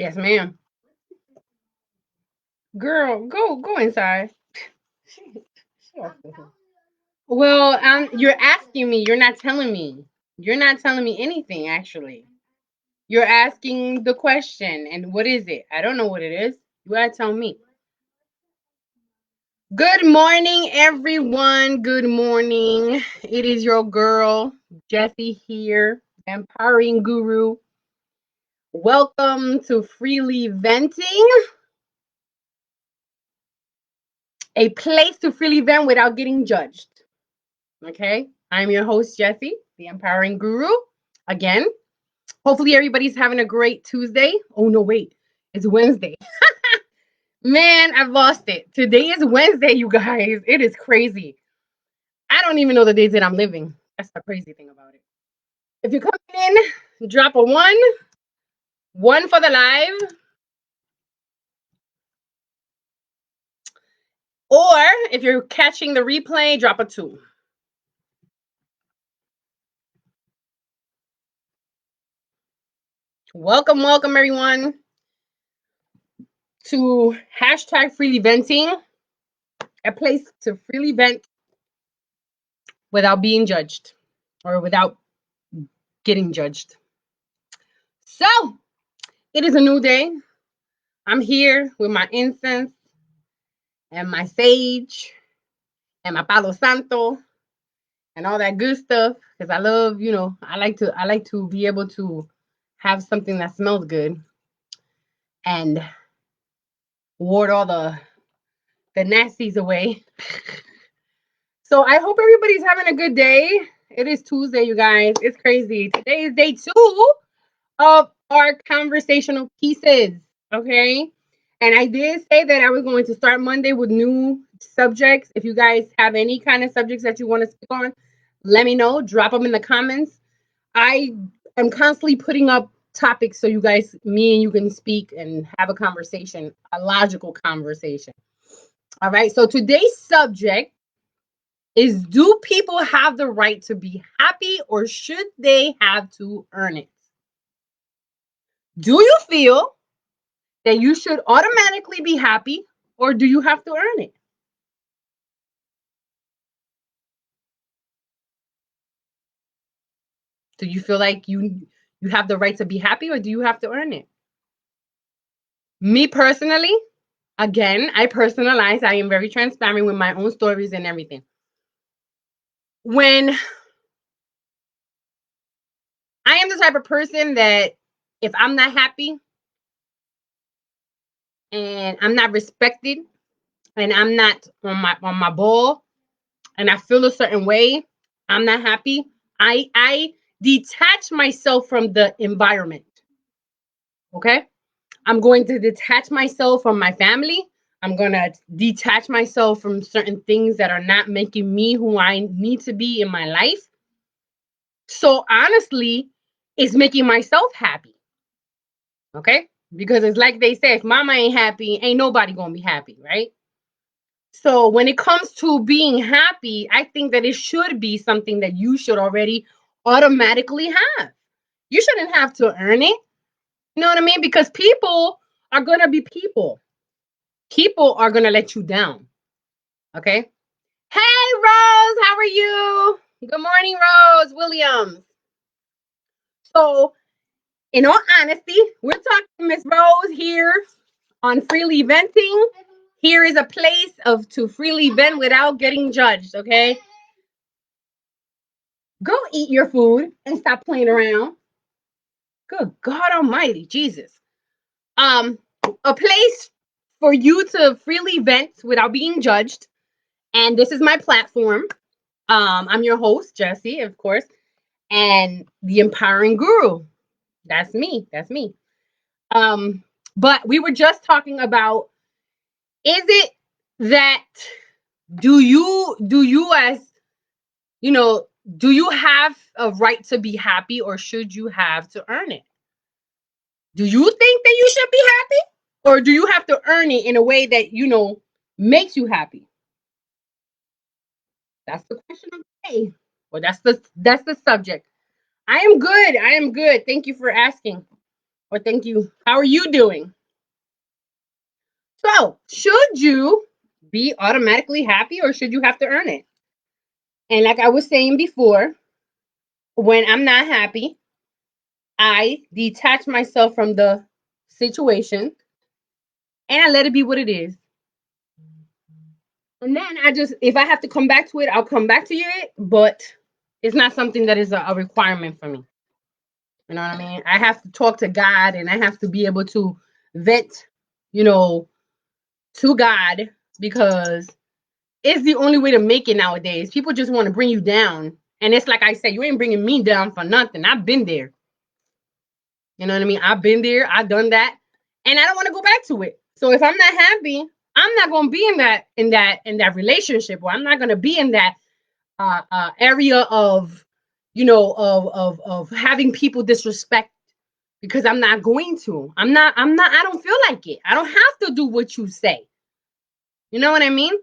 Yes, ma'am. Girl, go inside. Well, you're asking me. You're not telling me. You're not telling me anything, actually. You're asking the question, and what is it? I don't know what it is. You gotta tell me. Good morning, everyone. Good morning. It is your girl, Jessie here, empowering guru. Welcome to Freely Venting, a place to freely vent without getting judged. Okay, I'm your host, Jessie, the empowering guru. Again, hopefully everybody's having a great Tuesday. Oh, no, wait, it's Wednesday. Man, I've lost it. Today is Wednesday, you guys. It is crazy. I don't even know the days that I'm living. That's the crazy thing about it. If you're coming in, drop a one for the live, or if you're catching the replay, drop a two. Welcome, welcome, everyone, to hashtag freely venting, a place to freely vent without being judged or without getting judged. So, it is a new day. I'm here with my incense and my sage and my palo santo and all that good stuff because I love, I like to be able to have something that smells good and ward all the nasties away. So I hope everybody's having a good day. It is Tuesday, you guys. It's crazy. Today is day 2 of our conversational pieces. Okay. And I did say that I was going to start Monday with new subjects. If you guys have any kind of subjects that you want to speak on, let me know. Drop them in the comments. I am constantly putting up topics so you guys, me and you can speak and have a conversation, a logical conversation. All right. So today's subject is, do people have the right to be happy or should they have to earn it? Do you feel that you should automatically be happy or do you have to earn it? Do you feel like you have the right to be happy or do you have to earn it? Me personally, again, I personalize. I am very transparent with my own stories and everything. When I am the type of person that if I'm not happy and I'm not respected and I'm not on my ball and I feel a certain way, I'm not happy. I detach myself from the environment. Okay? I'm going to detach myself from my family. I'm going to detach myself from certain things that are not making me who I need to be in my life. So honestly, it's making myself happy. Okay? Because it's like they say, if mama ain't happy, ain't nobody going to be happy, right? So when it comes to being happy, I think that it should be something that you should already automatically have. You shouldn't have to earn it. You know what I mean? Because people are going to be people. People are going to let you down. Okay? Hey, Rose, how are you? Good morning, Rose Williams. So, in all honesty, we're talking to Miss Rose here on Freely Venting. Here is a place of to freely vent without getting judged, okay? Go eat your food and stop playing around. Good God Almighty, Jesus. A place for you to freely vent without being judged. And this is my platform. I'm your host, Jessie, of course, and the empowering guru. That's me. That's me. Um, but we were just talking about, is it that do you as you know do you have a right to be happy or should you have to earn it? Do you think that you should be happy or do you have to earn it in a way that makes you happy? That's the question of the day. Well, that's the subject. I am good. I am good. Thank you for asking. Or thank you. How are you doing? So, should you be automatically happy or should you have to earn it? And like I was saying before, when I'm not happy, I detach myself from the situation and I let it be what it is. And then I just, if I have to come back to it, I'll come back to it, but it's not something that is a requirement for me. You know what I mean? I have to talk to God and I have to be able to vent, you know, to God because it's the only way to make it nowadays. People just want to bring you down. And it's like I said, you ain't bringing me down for nothing. I've been there. You know what I mean? I've been there. I've done that. And I don't want to go back to it. So if I'm not happy, I'm not going to be in that relationship, or I'm not going to be in that area of, of having people disrespect, because I'm not going to. I don't feel like it. I don't have to do what you say. You know what I mean?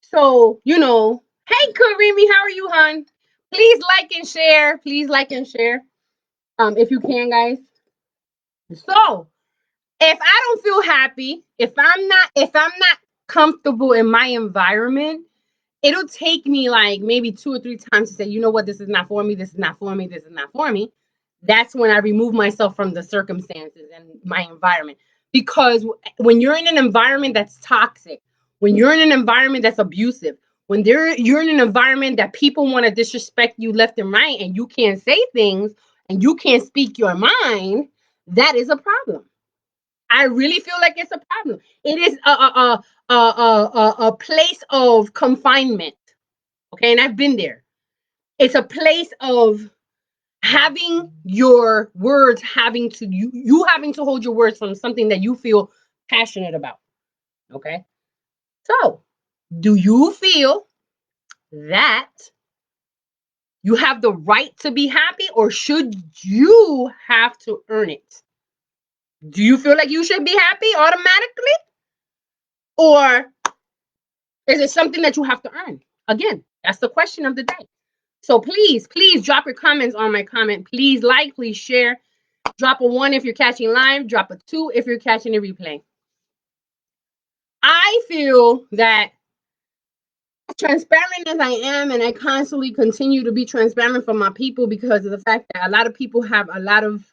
So, hey Karimi, how are you, hon? Please like and share. Please like and share. If you can, guys. So if I don't feel happy, if I'm not comfortable in my environment, it'll take me like maybe 2 or 3 times to say, you know what, this is not for me, this is not for me, this is not for me. That's when I remove myself from the circumstances and my environment. Because when you're in an environment that's toxic, when you're in an environment that's abusive, when you're in an environment that people want to disrespect you left and right, and you can't say things and you can't speak your mind, that is a problem. I really feel like it's a problem. It is a place of confinement. Okay, and I've been there. It's a place of having your words having to you having to hold your words from something that you feel passionate about. Okay, so do you feel that you have the right to be happy, or should you have to earn it? Do you feel like you should be happy automatically, or is it something that you have to earn? Again, that's the question of the day. So please drop your comments on my comment. Please like, please share. Drop a 1 if you're catching live. Drop a 2 if you're catching a replay. I feel that, transparent as I am, and I constantly continue to be transparent for my people, because of the fact that a lot of people have a lot of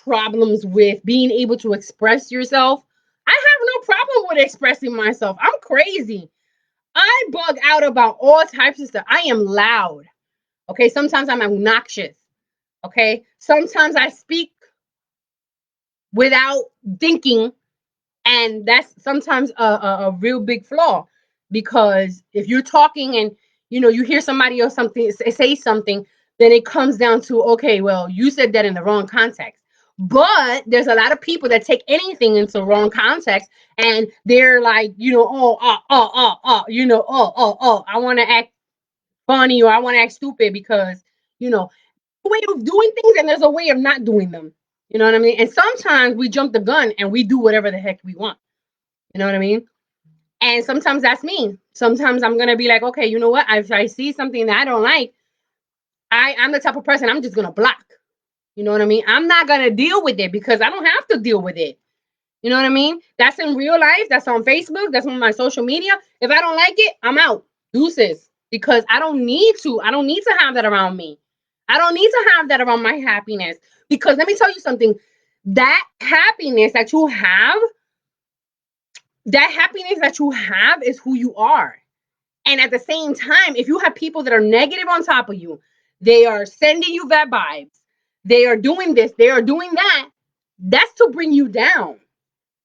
problems with being able to express yourself. I have no problem with expressing myself. I'm crazy. I bug out about all types of stuff. I am loud. Okay. Sometimes I'm obnoxious. Okay. Sometimes I speak without thinking. And that's sometimes a real big flaw, because if you're talking and you hear somebody else say something, then it comes down to, okay, well, you said that in the wrong context. But there's a lot of people that take anything into the wrong context, and they're like, I want to act funny, or I want to act stupid, because a way of doing things and there's a way of not doing them. You know what I mean? And sometimes we jump the gun and we do whatever the heck we want. You know what I mean? And sometimes that's me. Sometimes I'm gonna be like, okay, you know what? If I see something that I don't like, I'm the type of person, I'm just gonna block. You know what I mean? I'm not gonna deal with it because I don't have to deal with it. You know what I mean? That's in real life. That's on Facebook. That's on my social media. If I don't like it, I'm out. Deuces. Because I don't need to. I don't need to have that around me. I don't need to have that around my happiness. Because let me tell you something. That happiness that you have, is who you are. And at the same time, if you have people that are negative on top of you, they are sending you bad vibes, they are doing this, they are doing that, that's to bring you down.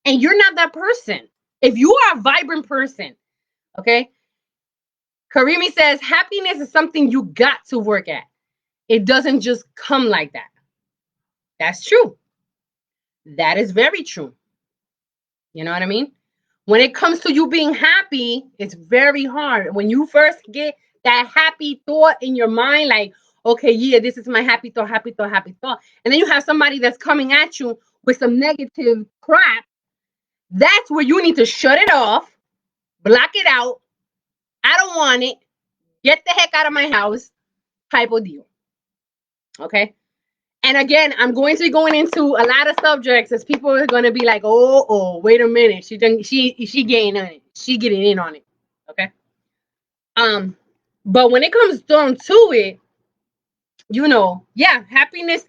And you're not that person. If you are a vibrant person, okay? Karimi says, happiness is something you got to work at. It doesn't just come like that. That's true. That is very true. You know what I mean? When it comes to you being happy, it's very hard. When you first get that happy thought in your mind, like, okay, yeah, this is my happy thought, happy thought, happy thought. And then you have somebody that's coming at you with some negative crap. That's where you need to shut it off, block it out. I don't want it. Get the heck out of my house type of deal. Okay? And again, I'm going to be going into a lot of subjects as people are going to be like, oh, wait a minute. She getting on it. She getting in on it. Okay. But when it comes down to it, yeah, happiness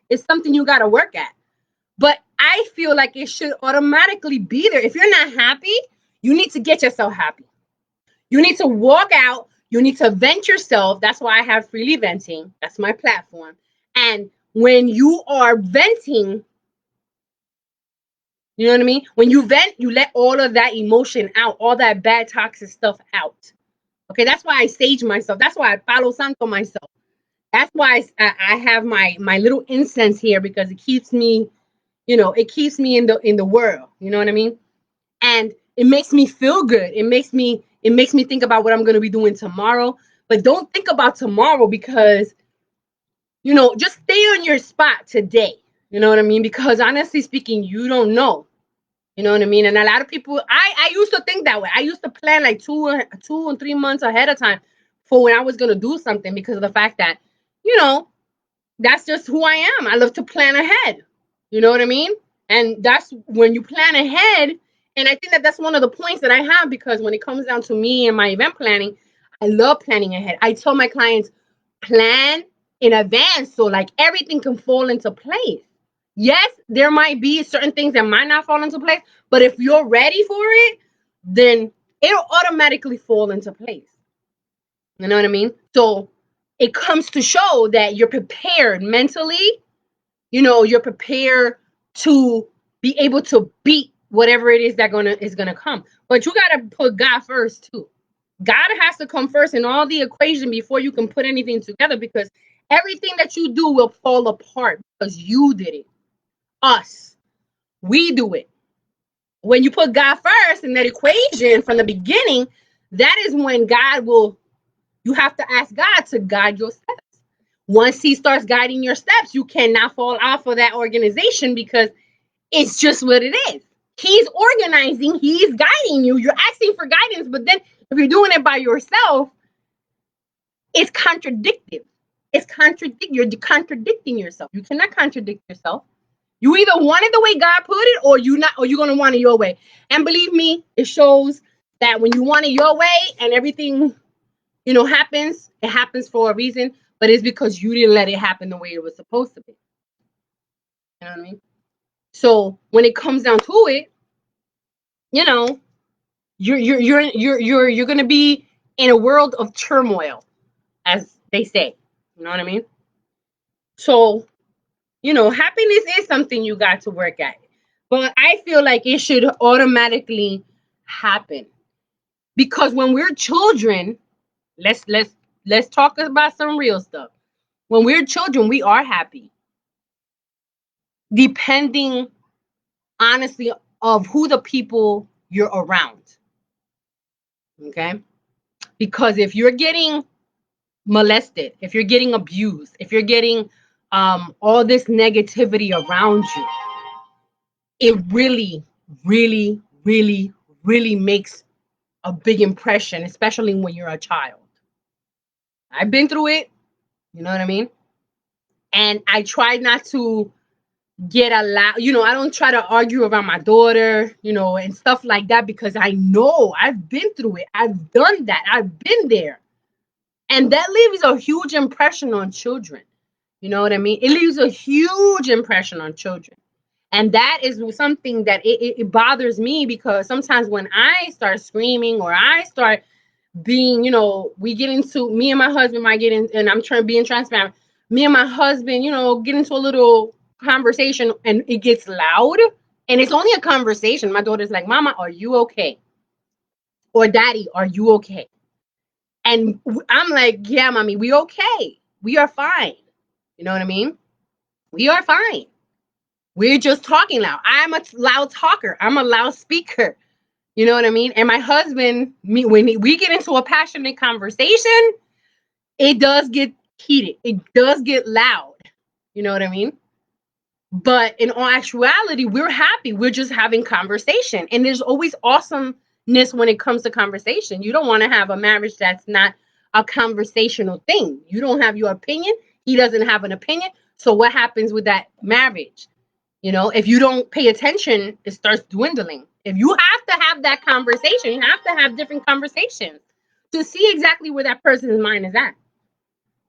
is something you got to work at. But I feel like it should automatically be there. If you're not happy, you need to get yourself happy. You need to walk out. You need to vent yourself. That's why I have freely venting. That's my platform. And when you are venting, you know what I mean? When you vent, you let all of that emotion out, all that bad toxic stuff out. Okay, that's why I sage myself. That's why I follow Santo myself. That's why I have my little incense here, because it keeps me, it keeps me in the world. You know what I mean? And it makes me feel good. It makes me think about what I'm going to be doing tomorrow. But don't think about tomorrow, because just stay on your spot today. You know what I mean? Because honestly speaking, you don't know. You know what I mean? And a lot of people, I used to think that way. I used to plan like 2 and 3 months ahead of time for when I was going to do something, because of the fact that, you know, that's just who I am. I love to plan ahead. You know what I mean? And that's when you plan ahead. And I think that that's one of the points that I have, because when it comes down to me and my event planning, I love planning ahead. I tell my clients, plan in advance, so like everything can fall into place. Yes, there might be certain things that might not fall into place, but if you're ready for it, then it'll automatically fall into place. You know what I mean? So it comes to show that you're prepared mentally, you're prepared to be able to beat whatever it is that is gonna come. But you gotta put God first too. God has to come first in all the equation before you can put anything together, because everything that you do will fall apart because you did it. Us, we do it. When you put God first in that equation from the beginning, that is when you have to ask God to guide your steps. Once he starts guiding your steps, you cannot fall off of that organization, because it's just what it is. He's organizing, he's guiding you, you're asking for guidance, but then if you're doing it by yourself, it's contradictive. You're contradicting yourself. You cannot contradict yourself. You either want it the way God put it, or you're gonna want it your way. And believe me, it shows that when you want it your way and everything, happens, it happens for a reason, but it's because you didn't let it happen the way it was supposed to be. You know what I mean? So when it comes down to it, you're gonna be in a world of turmoil, as they say. You know what I mean? So, happiness is something you got to work at. But I feel like it should automatically happen. Because when we're children, let's talk about some real stuff. When we're children, we are happy. Depending, honestly, of who the people you're around. Okay? Because if you're getting molested, if you're getting abused, if you're getting all this negativity around you, it really, really, really, really makes a big impression, especially when you're a child. I've been through it, you know what I mean? And I try not to get a lot, I don't try to argue around my daughter, and stuff like that, because I know I've been through it. I've done that. I've been there. And that leaves a huge impression on children. You know what I mean? It leaves a huge impression on children. And that is something that it bothers me, because sometimes when I start screaming, or I start being, we get into, me and my husband might get in, and I'm being transparent. Me and my husband, get into a little conversation, and it gets loud, and it's only a conversation. My daughter's like, "Mama, are you okay?" Or, "Daddy, are you okay?" And I'm like, "Yeah, mommy, we okay. We are fine." You know what I mean? We are fine. We're just talking loud. I'm a loud talker. I'm a loud speaker. You know what I mean? And my husband, when we get into a passionate conversation, it does get heated. It does get loud. You know what I mean? But in all actuality, we're happy. We're just having conversation. And there's always awesomeness when it comes to conversation. You don't want to have a marriage that's not a conversational thing. You don't have your opinion. He doesn't have an opinion. So what happens with that marriage? You know, if you don't pay attention, it starts dwindling. If you have to have that conversation, you have to have different conversations to see exactly where that person's mind is at.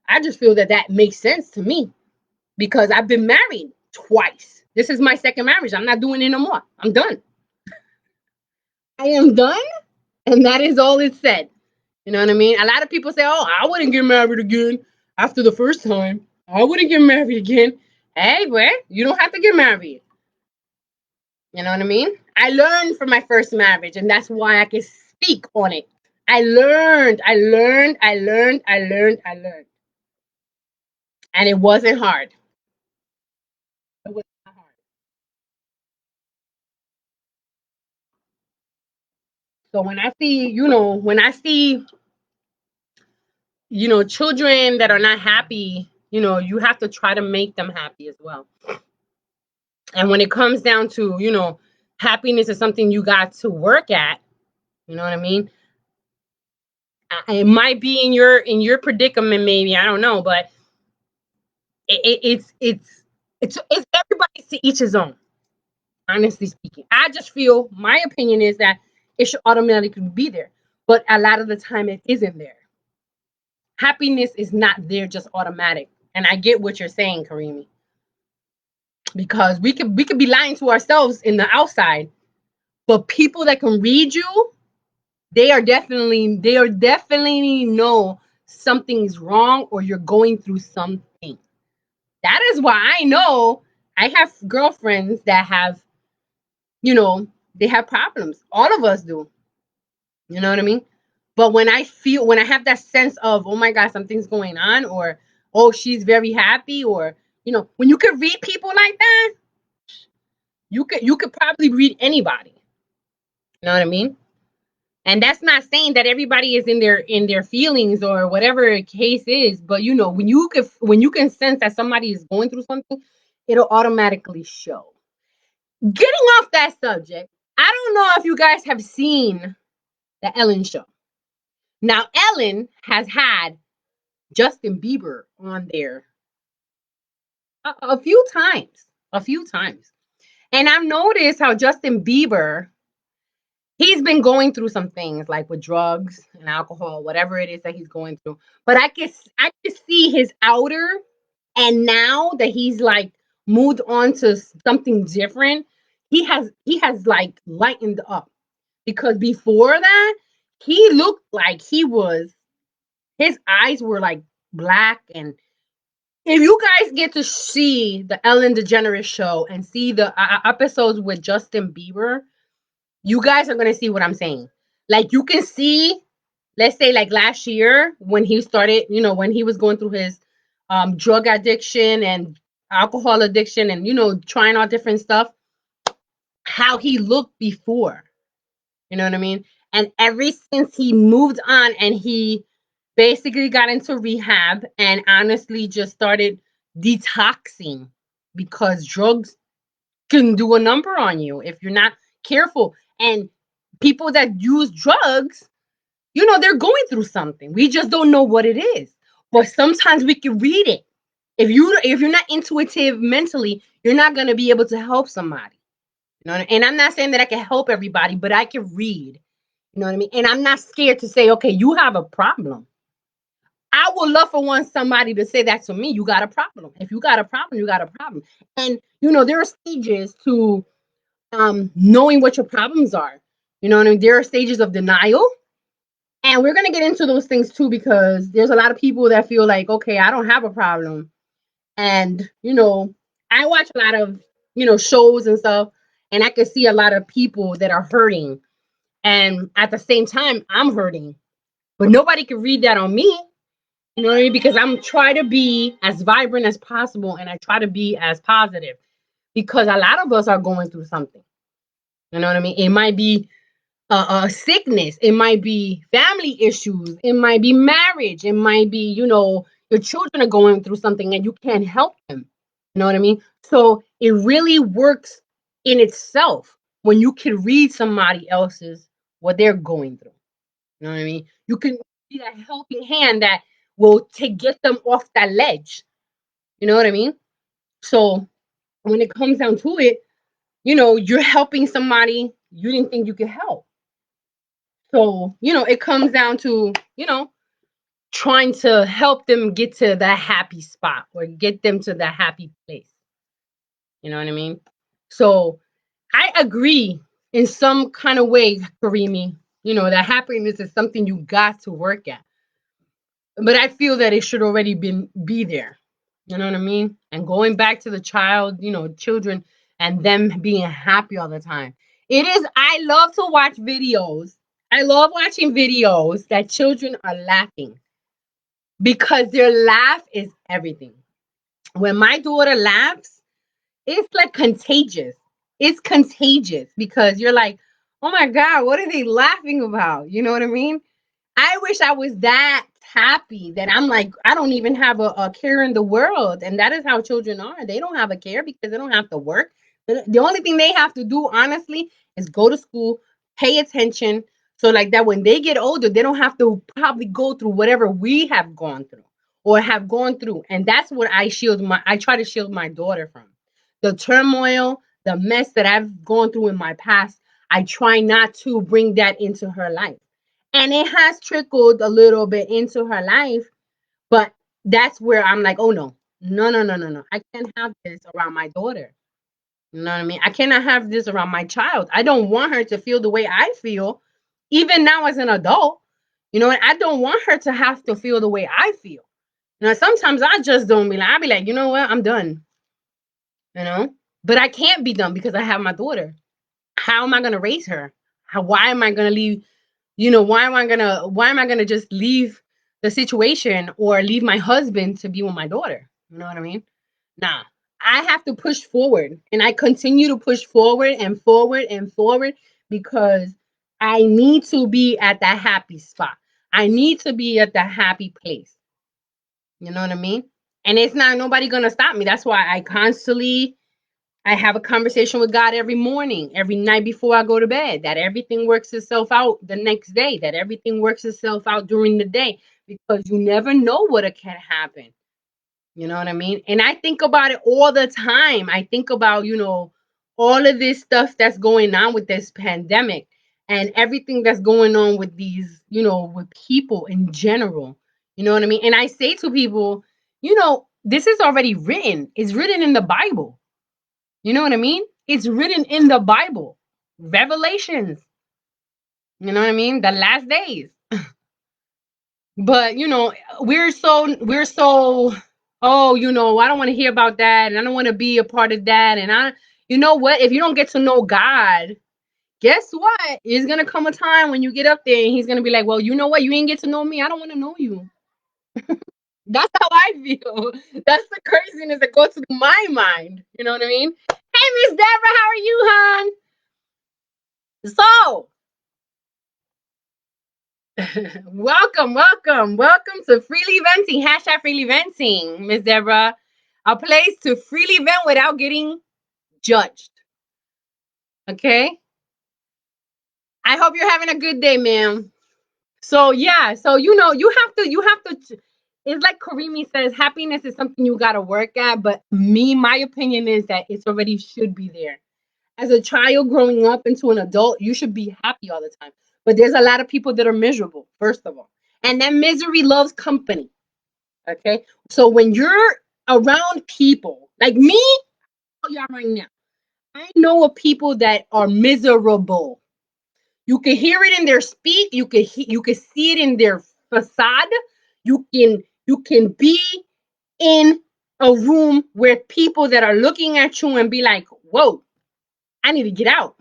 I just feel that that makes sense to me because I've been married twice. This is my second marriage. I'm not doing it no more. I'm done. I am done, and that is all it said. You know what I mean? A lot of people say, "Oh, I wouldn't get married again after the first time. I wouldn't get married again." Hey, well, you don't have to get married. You know what I mean? I learned from my first marriage, and that's why I can speak on it. I learned, and it wasn't hard. It was not hard. So when I see, children that are not happy, you have to try to make them happy as well. And when it comes down to, happiness is something you got to work at. You know what I mean? It might be in your predicament, maybe, I don't know, but it's everybody to each his own. Honestly speaking, I just feel my opinion is that it should automatically be there, but a lot of the time it isn't there. Happiness is not there just automatic, and I get what you're saying, Karimi, because we could be lying to ourselves in the outside, but people that can read you, they are definitely know something's wrong or you're going through something. That is why I know I have girlfriends that have, you know, they have problems. All of us do. You know what I mean? But when I have that sense of, oh my God, something's going on, or oh, she's very happy, or when you could read people like that, you could probably read anybody. You know what I mean? And that's not saying that everybody is in their feelings or whatever the case is, but when you can sense that somebody is going through something, it'll automatically show. Getting off that subject, I don't know if you guys have seen the Ellen show. Now, Ellen has had Justin Bieber on there a few times, a few times. And I've noticed how Justin Bieber, he's been going through some things like with drugs and alcohol, whatever it is that he's going through. But I can see his outer, and now that he's like moved on to something different, he has like lightened up. Because before that, he looked like his eyes were like black. And if you guys get to see the Ellen DeGeneres show and see the episodes with Justin Bieber, you guys are going to see what I'm saying. Like, you can see, let's say like last year when he started, when he was going through his drug addiction and alcohol addiction and, trying all different stuff, how he looked before. You know what I mean? And ever since he moved on and he basically got into rehab and honestly just started detoxing, because drugs can do a number on you if you're not careful. And people that use drugs, they're going through something. We just don't know what it is. But sometimes we can read it. If you're not intuitive mentally, you're not going to be able to help somebody. And I'm not saying that I can help everybody, but I can read. You know what I mean? And I'm not scared to say, okay, you have a problem. I would love for somebody to say that to me. You got a problem. If you got a problem, you got a problem. And there are stages to knowing what your problems are. You know what I mean? There are stages of denial. And we're gonna get into those things too, because there's a lot of people that feel like, okay, I don't have a problem. And I watch a lot of shows and stuff, and I can see a lot of people that are hurting. And at the same time, I'm hurting. But nobody can read that on me. You know what I mean? Because I'm trying to be as vibrant as possible, and I try to be as positive, because a lot of us are going through something. You know what I mean? It might be a sickness. It might be family issues. It might be marriage. It might be, your children are going through something and you can't help them. You know what I mean? So it really works in itself when you can read somebody else's, what they're going through. You know what I mean? You can be that helping hand that will get them off that ledge. You know what I mean? So when it comes down to it, you're helping somebody you didn't think you could help. So, it comes down to, trying to help them get to that happy spot or get them to that happy place. You know what I mean? So I agree in some kind of way, Karimi, that happiness is something you got to work at. But I feel that it should already be there. You know what I mean? And going back to the children and them being happy all the time. I love to watch videos. I love watching videos that children are laughing because their laugh is everything. When my daughter laughs, it's like contagious. It's contagious because you're like, oh my God, what are they laughing about? You know what I mean? I wish I was that happy that I'm like, I don't even have a care in the world. And that is how children are. They don't have a care because they don't have to work. The only thing they have to do, honestly, is go to school, pay attention. So, like that, when they get older, they don't have to probably go through whatever we have gone through or have gone through. And that's what I try to shield my daughter from the turmoil, the mess that I've gone through in my past. I try not to bring that into her life. And it has trickled a little bit into her life, but that's where I'm like, oh no, no, no, no, no, no. I can't have this around my daughter. You know what I mean? I cannot have this around my child. I don't want her to feel the way I feel, even now as an adult. And I don't want her to have to feel the way I feel. Sometimes I just don't be like, I'll be like, you know what? I'm done. You know? But I can't be done because I have my daughter. How am I gonna raise her? Why am I gonna leave? Why am I gonna just leave the situation or leave my husband to be with my daughter? You know what I mean? Nah. I have to push forward and I continue to push forward and forward and forward because I need to be at that happy spot. I need to be at that happy place. You know what I mean? And it's not nobody gonna stop me. That's why I have a conversation with God every morning, every night before I go to bed, that everything works itself out the next day, that everything works itself out during the day, because you never know what can happen. You know what I mean? And I think about it all the time. I think about, all of this stuff that's going on with this pandemic and everything that's going on with these, with people in general. You know what I mean? And I say to people, this is already written. It's written in the Bible. You know what I mean? It's written in the Bible. Revelations. You know what I mean? The last days. But we're so oh, I don't want to hear about that and I don't want to be a part of that. And you know what? If you don't get to know God, guess what? It's gonna come a time when you get up there and he's gonna be like, well, you know what? You ain't get to know me. I don't want to know you. That's how I feel. That's the craziness that goes through my mind. You know what I mean? Hey, Miss Deborah, how are you, hon? So, welcome to Freely Venting. Hashtag Freely Venting, Miss Deborah. A place to freely vent without getting judged. Okay? I hope you're having a good day, ma'am. So yeah, you have to it's like Karimi says, happiness is something you gotta work at, but my opinion is that it's already should be there. As a child growing up into an adult, you should be happy all the time. But there's a lot of people that are miserable, first of all. And then misery loves company. Okay. So when you're around people like me, I'll tell y'all right now, I know of people that are miserable. You can hear it in their speak. You can see it in their facade. You can be in a room where people that are looking at you and be like, "Whoa, I need to get out.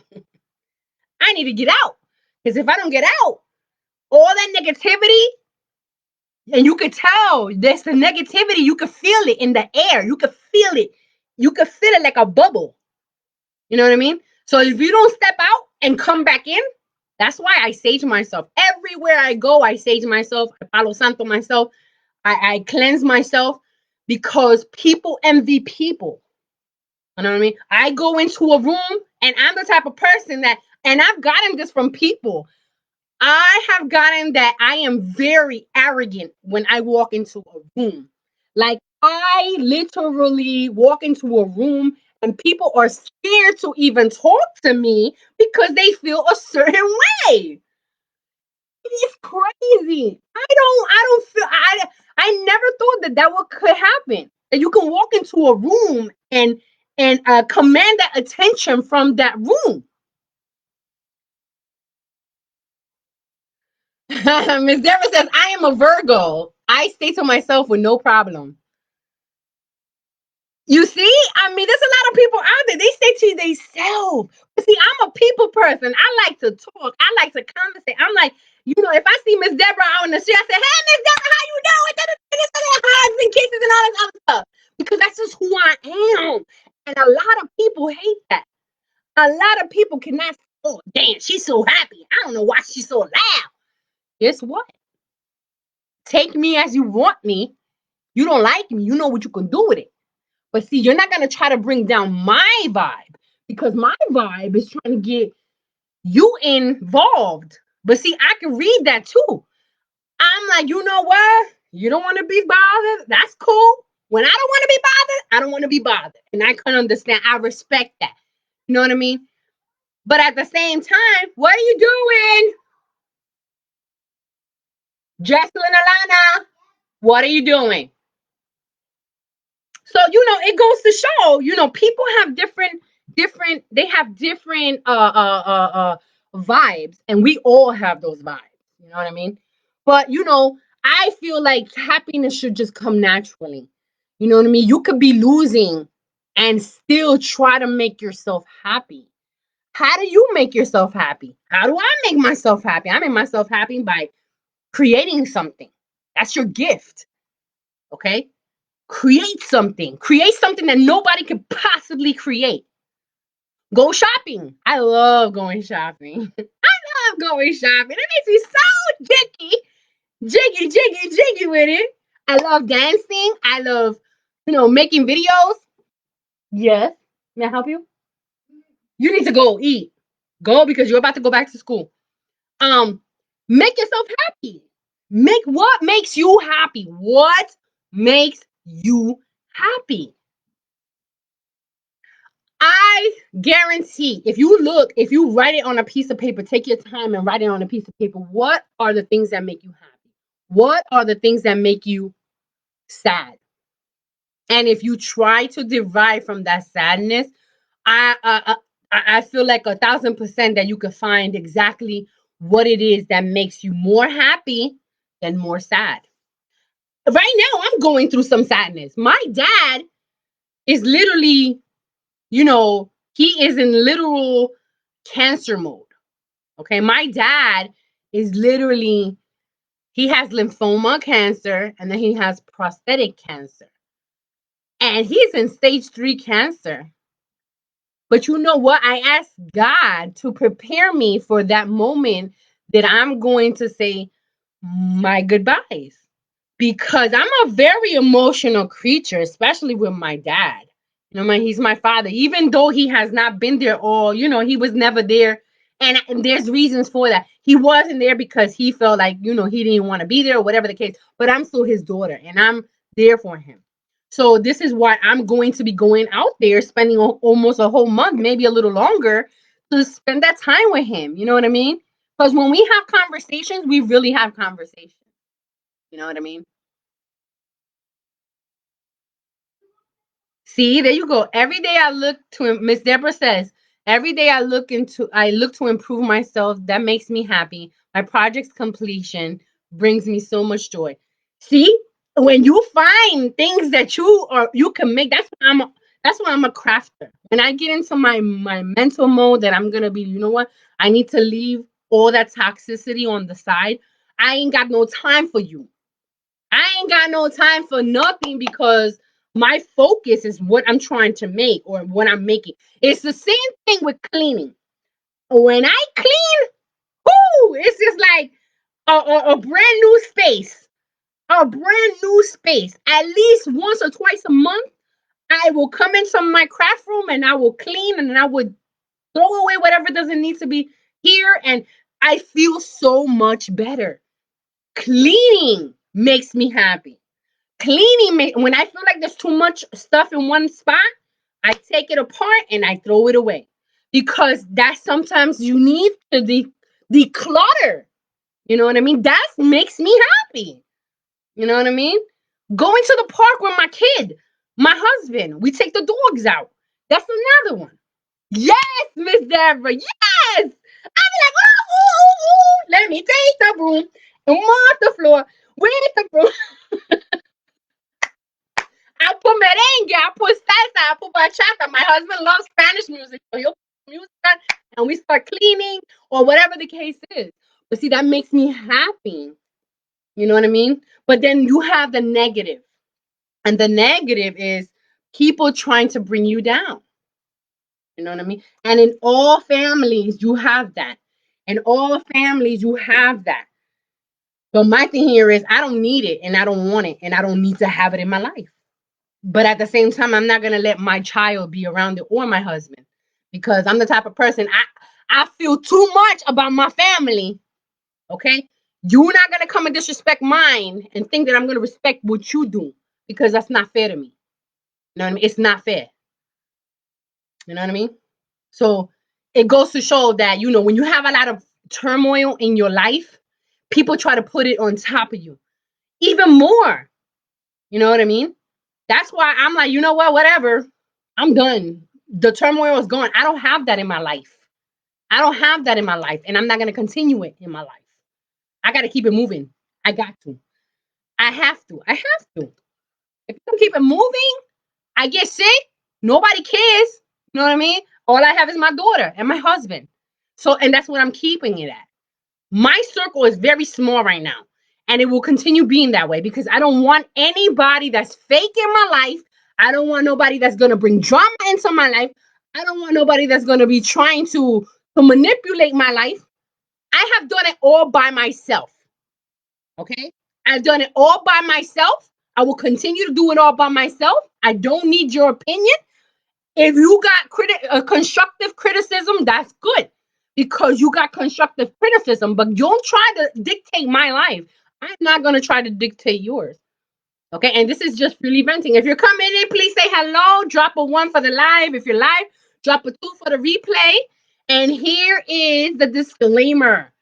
I need to get out." Because if I don't get out, all that negativity, and you could tell there's the negativity, you could feel it in the air. You could feel it. You could feel it like a bubble. You know what I mean? So if you don't step out and come back in, that's why I say to myself, everywhere I go, I say to myself, I Palo Santo myself, I cleanse myself because people envy people. You know what I mean? I go into a room and I'm the type of person and I've gotten this from people. I have gotten that I am very arrogant when I walk into a room. Like I literally walk into a room and people are scared to even talk to me because they feel a certain way. It's crazy. I don't feel I never thought that could happen. That you can walk into a room and command that attention from that room. Miss Deborah says, I am a Virgo. I stay to myself with no problem. You see, I mean, there's a lot of people out there. They stay to themselves. But see, I'm a people person. I like to talk. I like to conversate. I'm like, if I see Miss Deborah out in the street, I say, "Hey, Miss Deborah, how you doing?" Hugs and kisses and all this other stuff. Because that's just who I am. And a lot of people hate that. A lot of people cannot. Oh, damn, she's so happy. I don't know why she's so loud. Guess what? Take me as you want me. You don't like me. You know what you can do with it. But see, you're not going to try to bring down my vibe because my vibe is trying to get you involved. But see, I can read that too. I'm like, you know what? You don't want to be bothered. That's cool. When I don't want to be bothered, I don't want to be bothered. And I can understand. I respect that. You know what I mean? But at the same time, what are you doing? Jessie and Alana, what are you doing? So, it goes to show, people have they have different vibes, and we all have those vibes. You know what I mean? But, I feel like happiness should just come naturally. You know what I mean? You could be losing and still try to make yourself happy. How do you make yourself happy? How do I make myself happy? I make myself happy by creating something. That's your gift. Okay? Create something that nobody could possibly create. Go shopping. I love going shopping. I love going shopping. It makes me so jiggy with it. I love dancing. I love making videos. Yes. May I help you? You need to go eat. Go, because you're about to go back to school. um Make yourself happy. Make what makes you happy. What makes you happy? I guarantee, if you write it on a piece of paper, take your time and write it on a piece of paper. What are the things that make you happy? What are the things that make you sad? And if you try to derive from that sadness, I feel like 1,000% that you could find exactly what it is that makes you more happy than more sad. Right now, I'm going through some sadness. My dad is literally, he is in literal cancer mode. Okay. My dad is literally, he has lymphoma cancer and then he has prosthetic cancer. And he's in stage 3 cancer. But you know what? I asked God to prepare me for that moment that I'm going to say my goodbyes. Because I'm a very emotional creature, especially with my dad. He's my father. Even though he has not been there all, he was never there. And there's reasons for that. He wasn't there because he felt like, he didn't want to be there or whatever the case. But I'm still his daughter and I'm there for him. So this is why I'm going to be going out there, spending almost a whole month, maybe a little longer, to spend that time with him. You know what I mean? Because when we have conversations, we really have conversations. You know what I mean? See, there you go. Every day I look to Miss Deborah says, every day I look to improve myself. That makes me happy. My project's completion brings me so much joy. See, when you find things that you can make, that's why I'm a crafter. When I get into my mental mode that I'm gonna be, you know what? I need to leave all that toxicity on the side. I ain't got no time for you. I ain't got no time for nothing because my focus is what I'm trying to make or what I'm making. It's the same thing with cleaning. When I clean, it's just like a brand new space. A brand new space. At least once or twice a month, I will come into my craft room and I will clean and I would throw away whatever doesn't need to be here. And I feel so much better. Cleaning makes me happy. Cleaning, when I feel like there's too much stuff in one spot, I take it apart and I throw it away, because that sometimes you need to declutter. You know what I mean? That makes me happy. You know what I mean? Going to the park with my kid, my husband, we take the dogs out. That's another one. Yes, Miss Deborah. Yes. I be like, oh, ooh, ooh, ooh. Let me take the broom and mop the floor with the broom. I put merengue, I put salsa, I put bachata. My husband loves Spanish music, so he'll put music on and we start cleaning or whatever the case is. But see, that makes me happy. You know what I mean? But then you have the negative. And the negative is people trying to bring you down. You know what I mean? And in all families, you have that. In all families, you have that. But my thing here is I don't need it and I don't want it and I don't need to have it in my life. But at the same time, I'm not gonna let my child be around it or my husband, because I'm the type of person I feel too much about my family. Okay, you're not gonna come and disrespect mine and think that I'm gonna respect what you do, because that's not fair to me. You know what I mean? It's not fair. You know what I mean? So it goes to show that, when you have a lot of turmoil in your life, people try to put it on top of you even more. You know what I mean? That's why I'm like, you know what? Whatever. I'm done. The turmoil is gone. I don't have that in my life. I don't have that in my life, and I'm not going to continue it in my life. I got to keep it moving. I got to. I have to. I have to. If you don't keep it moving, I get sick. Nobody cares. You know what I mean? All I have is my daughter and my husband. So, and that's what I'm keeping it at. My circle is very small right now, and it will continue being that way, because I don't want anybody that's fake in my life. I don't want nobody that's going to bring drama into my life. I don't want nobody that's going to be trying to manipulate my life. I have done it all by myself. Okay? I've done it all by myself. I will continue to do it all by myself. I don't need your opinion. If you got constructive criticism, that's good, because you got constructive criticism, but don't try to dictate my life. I'm not going to try to dictate yours. Okay, and this is just freely venting. If you're coming in, please say hello. Drop a 1 for the live. If you're live, drop a 2 for the replay. And here is the disclaimer.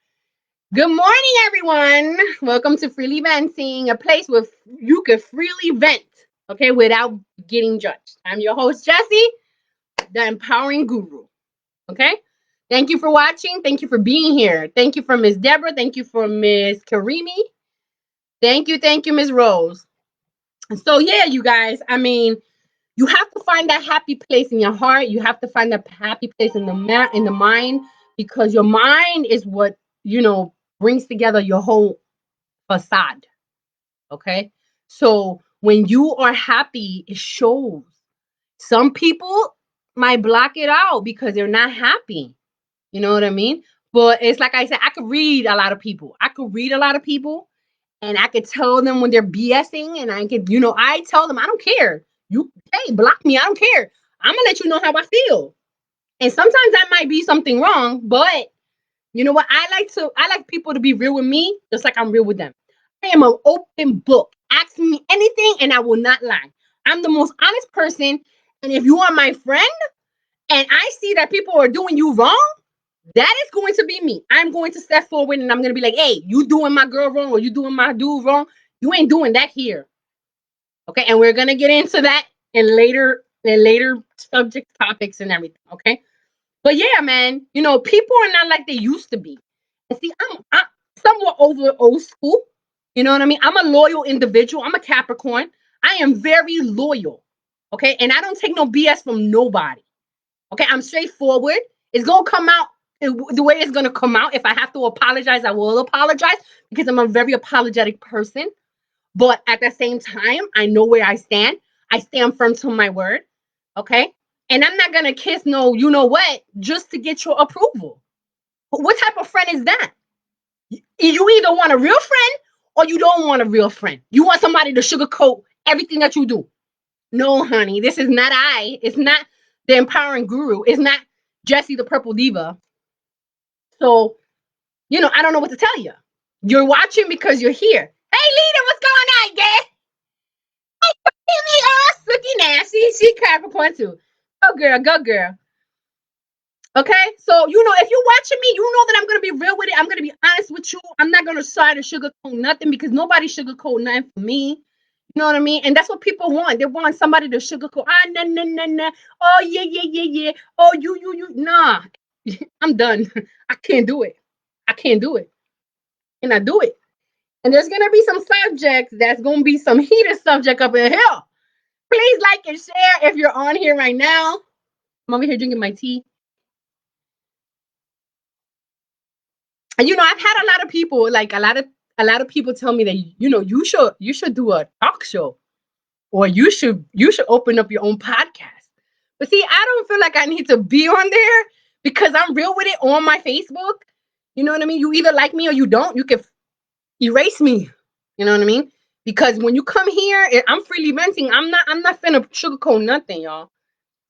Good morning, everyone. Welcome to Freely Venting, a place where you can freely vent, okay, without getting judged. I'm your host, Jessie, the empowering guru. Okay. Thank you for watching. Thank you for being here. Thank you for Miss Deborah. Thank you for Miss Karimi. Thank you, Miss Rose. So yeah, you guys, I mean, you have to find that happy place in your heart. You have to find that happy place in the mind, because your mind is what, brings together your whole facade. Okay. So when you are happy, it shows. Some people might block it out because they're not happy. You know what I mean? But it's like I said, I could read a lot of people. And I could tell them when they're BSing, and I tell them, I don't care. Hey, block me. I don't care. I'm gonna let you know how I feel. And sometimes that might be something wrong, but you know what? I like people to be real with me, just like I'm real with them. I am an open book. Ask me anything and I will not lie. I'm the most honest person. And if you are my friend and I see that people are doing you wrong, that is going to be me. I'm going to step forward and I'm going to be like, hey, you doing my girl wrong, or you doing my dude wrong. You ain't doing that here. Okay. And we're going to get into that in later subject topics and everything. Okay. But yeah, man, people are not like they used to be. And see, I'm somewhat over old school. You know what I mean? I'm a loyal individual. I'm a Capricorn. I am very loyal. Okay. And I don't take no BS from nobody. Okay. I'm straightforward. It's going to come out the way it's going to come out. If I have to apologize, I will apologize, because I'm a very apologetic person. But at the same time, I know where I stand. I stand firm to my word. Okay. And I'm not going to kiss no, you know what, just to get your approval. What type of friend is that? You either want a real friend or you don't want a real friend. You want somebody to sugarcoat everything that you do. No, honey, this is not I. It's not the empowering guru. It's not Jessie, the Purple Diva. So, I don't know what to tell you. You're watching because you're here. Hey, Lita, what's going on, girl? me all sookie nasty. She Capricorn too. Go girl, go girl. Okay, so if you're watching me, you know that I'm gonna be real with it. I'm gonna be honest with you. I'm not gonna try to sugarcoat nothing because nobody sugarcoat nothing for me. You know what I mean? And that's what people want. They want somebody to sugarcoat. Nah, nah, nah, nah. Oh yeah, yeah, yeah, yeah. Oh you. Nah, I'm done. I can't do it. I can't do it. And I do it. And there's gonna be some subjects that's gonna be some heated subject up in here. Please like and share if you're on here right now. I'm over here drinking my tea. And I've had a lot of people, like a lot of people tell me that you should do a talk show, or you should open up your own podcast. But see, I don't feel like I need to be on there because I'm real with it on my Facebook. You know what I mean? You either like me or you don't. You can erase me. You know what I mean? Because when you come here, I'm freely venting. I'm not finna sugarcoat nothing, y'all.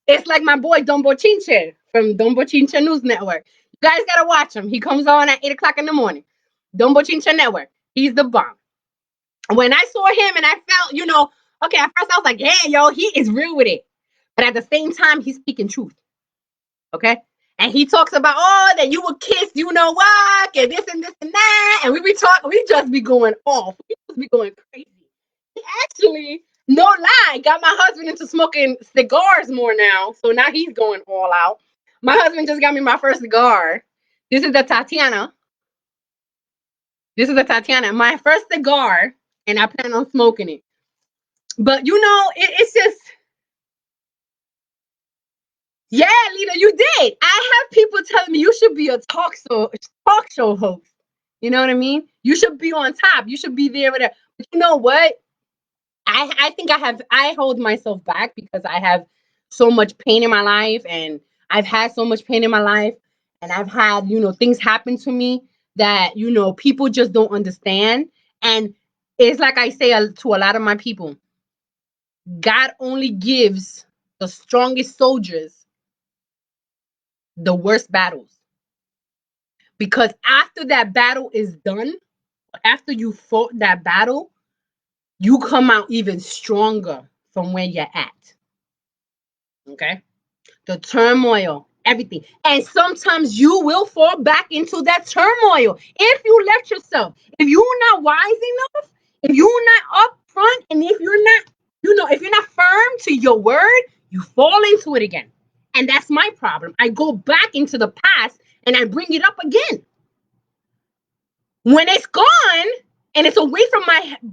It's like my boy Dombo Chinche from Dombo Chinche News Network. You guys gotta watch him. He comes on at 8 o'clock in the morning. Dombo Chinche Network. He's the bomb. When I saw him and I felt, okay, at first I was like, yeah, yo, he is real with it. But at the same time, he's speaking truth. Okay? And he talks about, that you will kiss, what, and this and that. And we just be going off. We just be going crazy. He actually, no lie, got my husband into smoking cigars more now. So now he's going all out. My husband just got me my first cigar. This is the Tatiana. My first cigar, and I plan on smoking it. But it's just, yeah, Lita, you did. I have people telling me you should be a talk show host. You know what I mean? You should be on top. You should be there with it. But you know what? I think I hold myself back because I have so much pain in my life, and I've had so much pain in my life, and I've had, things happen to me that, people just don't understand. And it's like I say to a lot of my people, God only gives the strongest soldiers the worst battles. Because after that battle is done, after you fought that battle, you come out even stronger from where you're at. Okay? The turmoil, everything. And sometimes you will fall back into that turmoil if you let yourself. If you're not wise enough, if you're not upfront, and if you're not, if you're not firm to your word, you fall into it again. And that's my problem. I go back into the past and I bring it up again. When it's gone and it's away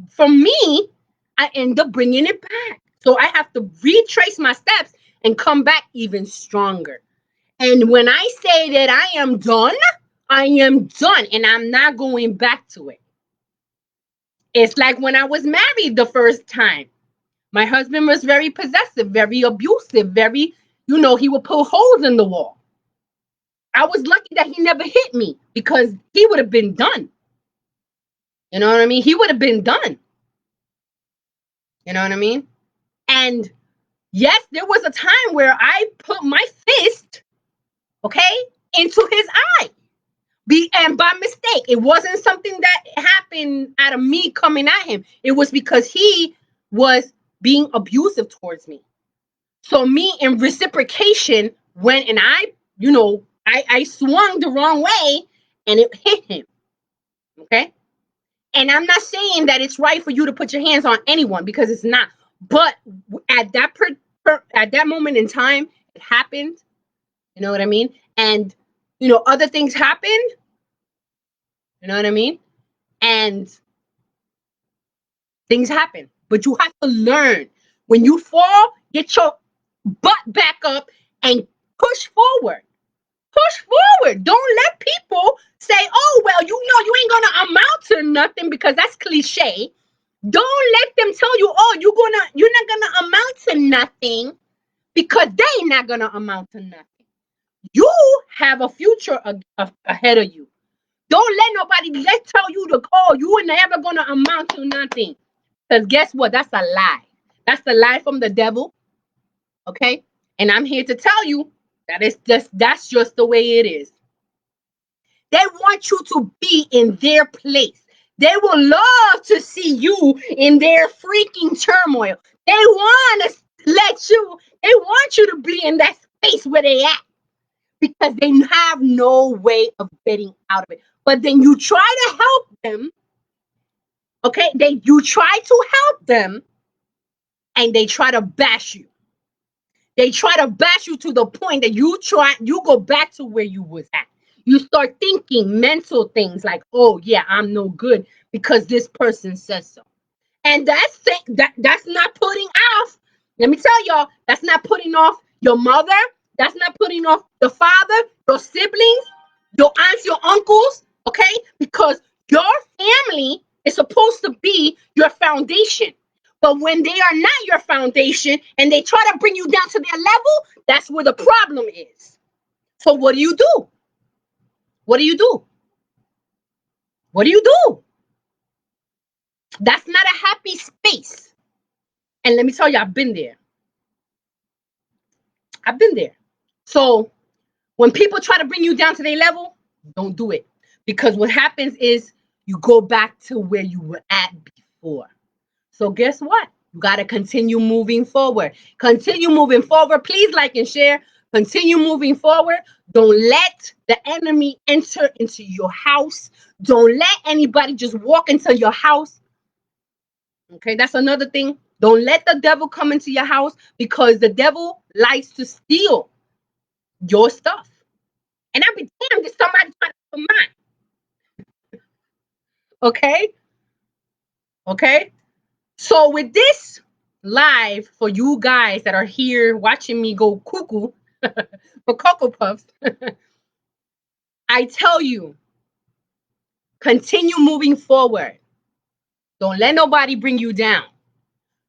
from me, I end up bringing it back. So I have to retrace my steps and come back even stronger. And when I say that I am done, and I'm not going back to it. It's like when I was married the first time. My husband was very possessive, very abusive, very, he would put holes in the wall. I was lucky that he never hit me because he would have been done. You know what I mean? He would have been done. You know what I mean? And yes, there was a time where I put my fist, okay, into his eye. And by mistake. It wasn't something that happened out of me coming at him. It was because he was being abusive towards me. So me, in reciprocation, went and I swung the wrong way and it hit him. Okay? And I'm not saying that it's right for you to put your hands on anyone, because it's not. But at that moment in time, it happened. You know what I mean? And other things happened. You know what I mean? And things happen. But you have to learn. When you fall, get your butt back up and push forward. Push forward. Don't let people say, oh, well, you ain't going to amount to nothing, because that's cliche. Don't let them tell you, oh, you're not going to amount to nothing, because they not going to amount to nothing. You have a future ahead of you. Don't let nobody tell you you are never going to amount to nothing. Because guess what? That's a lie. That's the lie from the devil. Okay? And I'm here to tell you that that's just the way it is. They want you to be in their place. They will love to see you in their freaking turmoil. They want to they want you to be in that space where they at because they have no way of getting out of it. But then you try to help them, okay? You try to help them and they try to bash you. They try to bash you to the point that you go back to where you was at. You start thinking mental things like, oh yeah, I'm no good because this person says so. And that's not putting off. Let me tell y'all, that's not putting off your mother. That's not putting off the father, your siblings, your aunts, your uncles, okay? Because your family is supposed to be your foundation. But when they are not your foundation and they try to bring you down to their level, that's where the problem is. So what do you do? What do you do? What do you do? That's not a happy space. And let me tell you, I've been there. I've been there. So when people try to bring you down to their level, don't do it. Because what happens is you go back to where you were at before. So guess what? You got to continue moving forward. Continue moving forward. Please like and share. Continue moving forward. Don't let the enemy enter into your house. Don't let anybody just walk into your house. Okay, that's another thing. Don't let the devil come into your house because the devil likes to steal your stuff. And I'll be damned if somebody trying to steal mine. Okay? Okay? So with this live for you guys that are here watching me go cuckoo for Cocoa Puffs, I tell you, continue moving forward. Don't let nobody bring you down.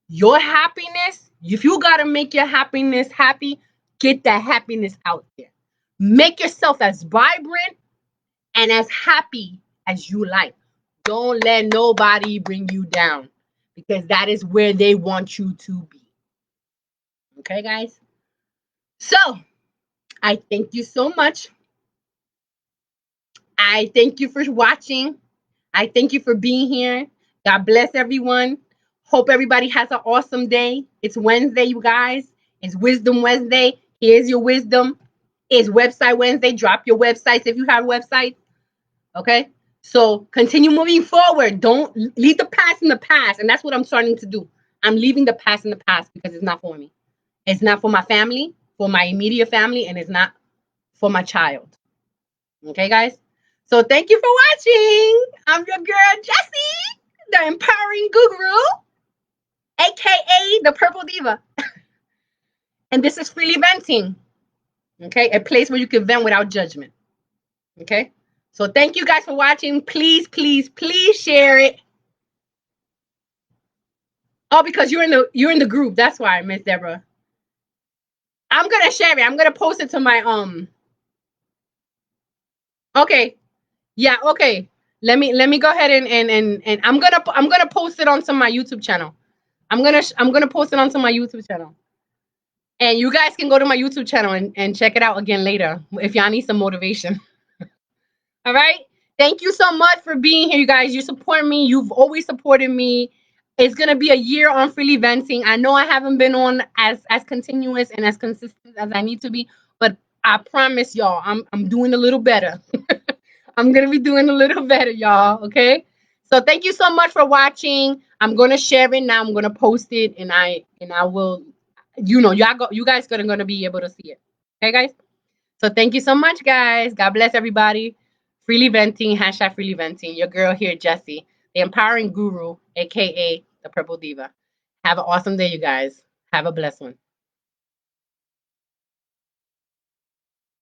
Your happiness, if you got to make your happiness happy, get that happiness out there. Make yourself as vibrant and as happy as you like. Don't let nobody bring you down because that is where they want you to be. Okay, guys? So, I thank you so much. I thank you for watching. I thank you for being here. God bless everyone. Hope everybody has an awesome day. It's Wednesday, you guys. It's Wisdom Wednesday. Here's your wisdom. It's Website Wednesday. Drop your websites if you have websites. Okay? So continue moving forward. Don't leave the past in the past. And that's what I'm starting to do. I'm leaving the past in the past because it's not for me. It's not for my family, for my immediate family, and it's not for my child. Okay, guys? So thank you for watching. I'm your girl, Jessie, the empowering guru, aka the Purple Diva. And this is Freely Venting. Okay, a place where you can vent without judgment. Okay, so thank you guys for watching. Please, please, please share it. Oh, because you're in the group. That's why, Miss Deborah. I'm gonna share it. I'm gonna post it to my Okay, yeah. Okay. Let me go ahead and I'm gonna post it onto my YouTube channel. I'm gonna post it onto my YouTube channel. And you guys can go to my YouTube channel and check it out again later if y'all need some motivation. All right. Thank you so much for being here, you guys. You support me. You've always supported me. It's gonna be a year on Freely Venting. I know I haven't been on as continuous and as consistent as I need to be, but I promise y'all, I'm doing a little better. I'm gonna be doing a little better, y'all. Okay. So thank you so much for watching. I'm gonna share it now. I'm gonna post it, and I will. You guys are gonna be able to see it. Okay, guys. So thank you so much, guys. God bless everybody. Freely Venting, hashtag Freely Venting. Your girl here, Jessie, the empowering guru, aka the Purple Diva. Have an awesome day, you guys. Have a blessed one.